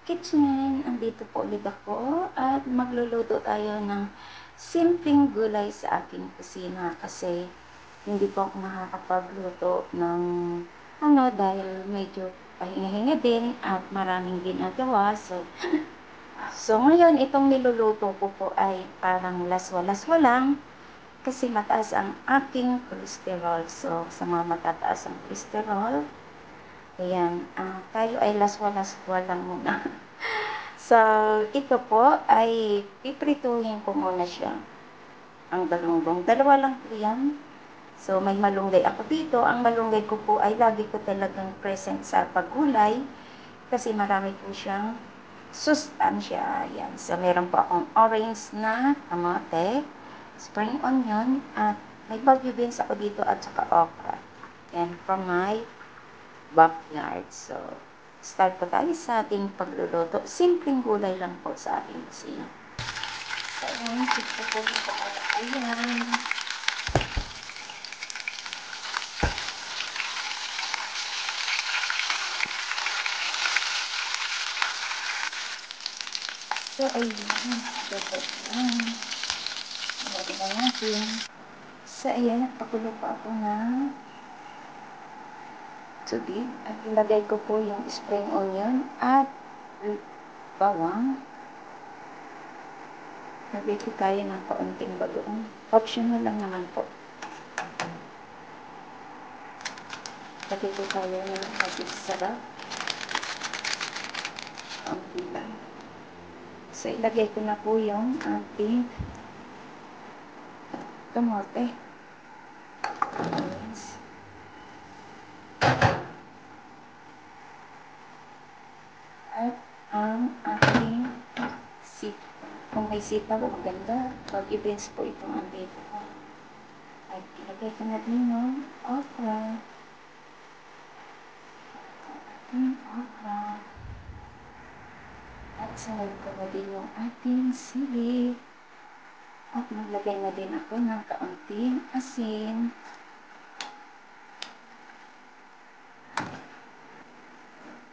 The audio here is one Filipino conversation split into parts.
Kitchen. Andito po ulit ako at magluluto tayo ng simpleng gulay sa aking kusina kasi hindi po ako nakakapagluto ng dahil medyo pahinga-hinga din at maraming ginagawa. So ngayon itong niluluto ko po ay parang laswa-laswa lang kasi mataas ang aking cholesterol. So sa mga matataas ang cholesterol, ayan, tayo ay laswa-laswa lang muna. So, ito po ay piprituhin ko muna siya. Ang galunggong. Dalawa lang po yan. So, may malunggay ako dito. Ang malunggay ko po ay lagi ko talagang present sa paggulay kasi marami po siyang sustansya. Ayan. So, meron po akong orange na kamote, spring onion, at may bagyo beans ako dito at saka okra. And from my backyard. So, start po tayo sa ating pagluluto. Simpleng gulay lang po sa ating kusina. So, ayan, ito po ito. Ayan. So, ayan. Ito ayan. Lagyan na natin. So, ayan. Pakulo pa ako ng tubig. At ilagay ko po yung spring onion at bawang. Lagay ko tayo ng kaunting bagoong. Optional lang naman po. Lagay ko tayo ng sarap. Kaunti lang. So, ilagay ko na po yung ating kamote. Yes. At ang ating kung may sitaw, maganda. Pag-events po itong andito ko. At ilagay ko na din yung okra. Ating okra. At sunod ko na din yung ating sili. At maglagay na din ako ng kaunting asin.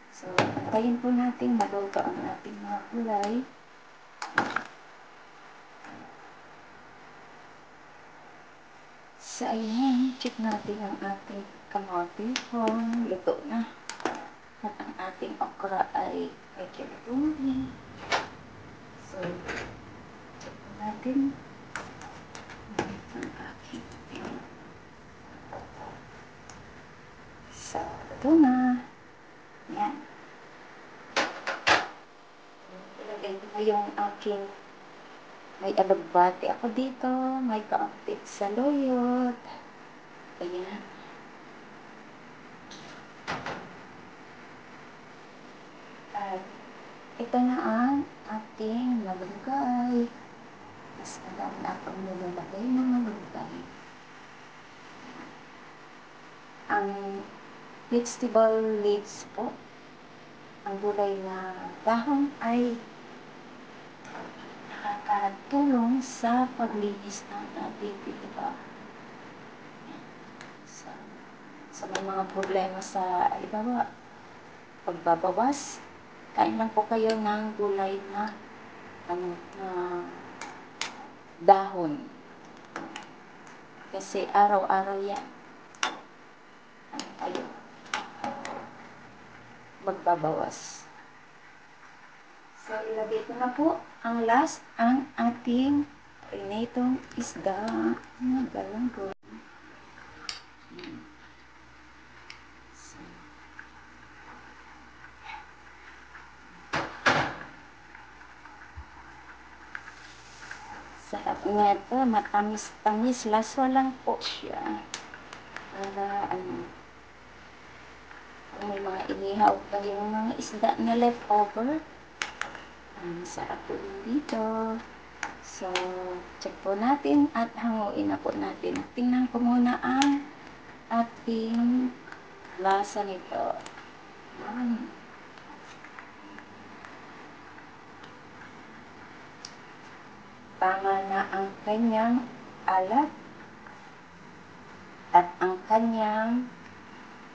So, antayin po natin maluto ang ating mga gulay. So, ayan, check natin ang ating kamote kung luto na. At ang ating okra ay medyo luto na. So, check po natin ang aking so, luto na. Yan. Ilagay ko na yung aking may alugbati ako dito, may kaunti saluyot. Ayan. At ito na ang ating malunggay. Mas madami na akong nilalagay ng malunggay. Ang vegetable leaves po, ang gulay na dahon ay nakakatulong sa paglinis ng ating bibig. So, may mga problema sa, halimbawa, pagbabawas, kain lang po kayo ng gulay na dahon. Kasi araw-araw yan. Tayo magbabawas. So, ilagay ko na po ang last, ang ating prinitong isda na galunggong. Sarap nga ito, matamis-tamis, laswa lang po siya. Para kung may mga inihaw pa yung mga isda na leftover, sarap po dito. So, check po natin at hanguin na po natin. Tingnan ko muna ang ating lasa nito. Tama na ang kanyang alat at ang kanyang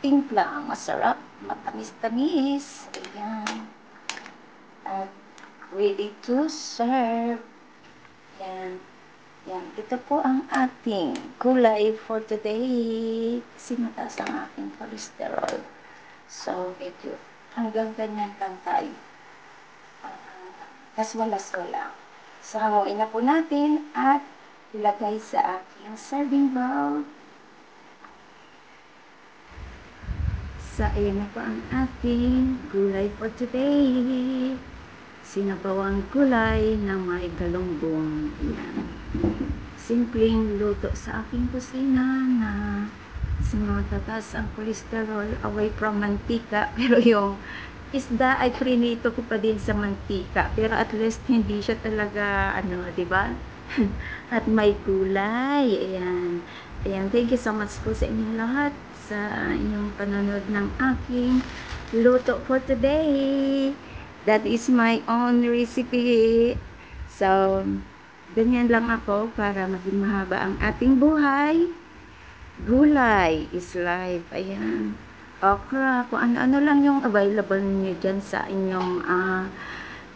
timpla. Ang masarap, matamis-tamis. Ayan. at ready to serve. Yan. Yan. Ito po ang ating gulay for today. Kasi mataas ang aking cholesterol. So, medyo hanggang ganyan lang tayo. Kaswalas-wala. So, hanguin na po natin at ilagay sa aking serving bowl. So, ayan na po ang ating gulay for today. Sinabawang gulay na may galunggong. Ayan. Simpleng luto sa aking kusina na sa mga tataas ang cholesterol away from mantika. Pero yung isda ay prinito ko pa din sa mantika. Pero at least hindi siya talaga, di ba? At may gulay. Ayan. Ayan. Thank you so much po sa inyong lahat sa inyong panonood ng aking luto for today. That is my own recipe. So, ganyan lang ako para maging mahaba ang ating buhay. Gulay is life. Ayan. Okra, kung ano-ano lang yung available niyo dyan sa inyong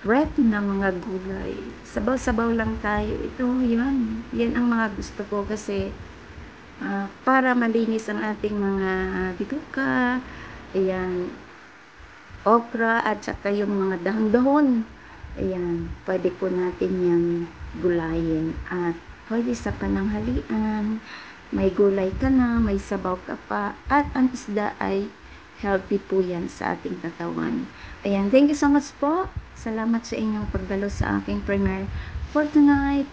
reto na mga gulay. Sabaw-sabaw lang tayo. Ito, yan. Yan ang mga gusto ko kasi para malinis ang ating mga bituka. Ayan. Okra at saka yung mga dahon-dahon. Ayan. Pwede po natin yung gulayin. At pwede sa pananghalian. May gulay ka na, may sabaw ka pa. At ang isda ay healthy po yan sa ating katawan. Ayan. Thank you so much po. Salamat sa inyong pagdalo sa aking premiere for tonight.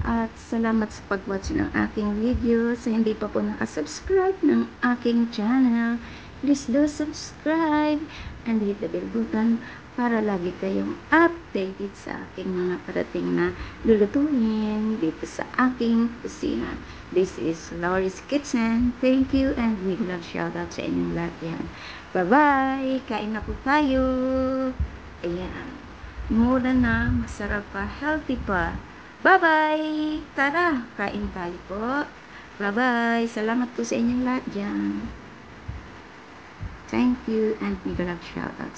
At salamat sa pag-watch ng aking video. Sa hindi pa po nakasubscribe ng aking channel, please do subscribe and hit the bell button para lagi kayong updated sa aking mga parating na lulutuin dito sa aking kusina. This is Laurie's Kitchen. Thank you and big love shoutout sa inyong lahat yan. Bye-bye! Kain na po tayo! Ayan. Mura na, masarap pa, healthy pa. Bye-bye! Tara, kain tayo po. Bye-bye! Salamat po sa inyong lahat dyan. Thank you and big love shoutout.